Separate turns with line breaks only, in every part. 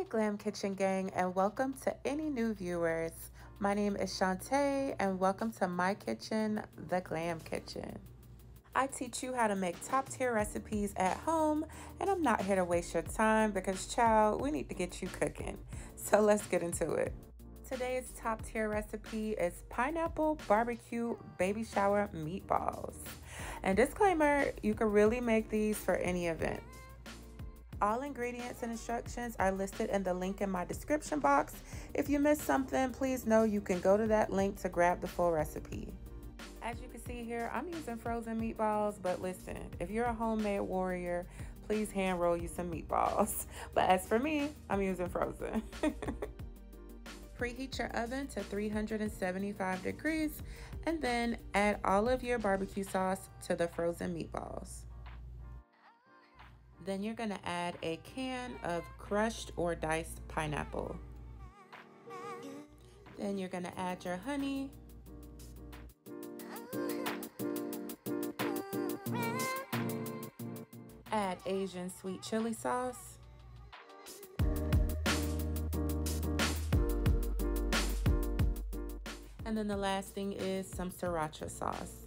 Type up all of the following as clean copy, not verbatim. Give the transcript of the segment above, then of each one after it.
Hey Glam Kitchen Gang, and welcome to any new viewers. My name is Shantae and welcome to my kitchen, the Glam Kitchen. I teach you how to make top tier recipes at home, and I'm not here to waste your time because child, we need to get you cooking. So let's get into it. Today's top tier recipe is Pineapple BBQ Baby Shower Meatballs. And disclaimer, you can really make these for any event. All ingredients and instructions are listed in the link in my description box. If you missed something, please know you can go to that link to grab the full recipe. As you can see here, I'm using frozen meatballs, but listen, if you're a homemade warrior, please hand roll you some meatballs. But as for me, I'm using frozen. Preheat your oven to 375 degrees and then add all of your barbecue sauce to the frozen meatballs. Then you're gonna add a can of crushed or diced pineapple. Then you're gonna add your honey. Add Asian sweet chili sauce. And then the last thing is some sriracha sauce.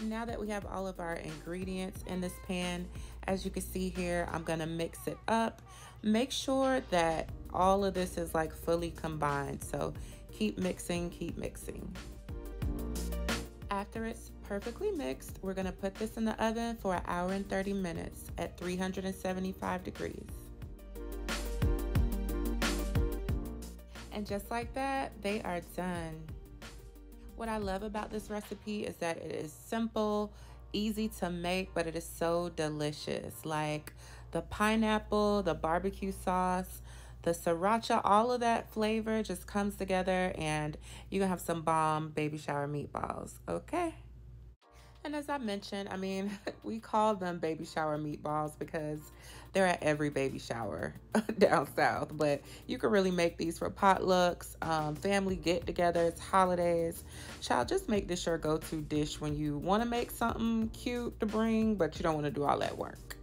Now that we have all of our ingredients in this pan, as you can see here, I'm gonna mix it up. Make sure that all of this is like fully combined. So keep mixing, keep mixing. After it's perfectly mixed, we're gonna put this in the oven for 1 hour and 30 minutes at 375 degrees. And just like that, they are done. What I love about this recipe is that it is simple, easy to make, but it is so delicious. Like the pineapple, the barbecue sauce, the sriracha, all of that flavor just comes together and you're gonna have some bomb baby shower meatballs, okay? And as I mentioned, I mean, we call them baby shower meatballs because they're at every baby shower down south. But you can really make these for potlucks, family get-togethers, holidays. Child, just make this your go-to dish when you want to make something cute to bring, but you don't want to do all that work.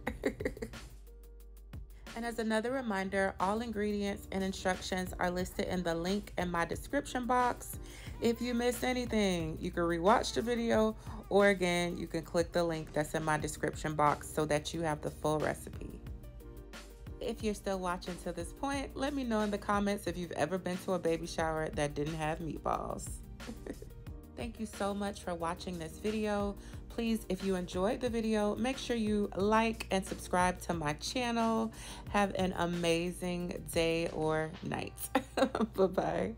And as another reminder, all ingredients and instructions are listed in the link in my description box. If you missed anything, you can rewatch the video, or again, you can click the link that's in my description box so that you have the full recipe. If you're still watching to this point, let me know in the comments if you've ever been to a baby shower that didn't have meatballs. Thank you so much for watching this video. Please, if you enjoyed the video, make sure you like and subscribe to my channel. Have an amazing day or night. Bye-bye.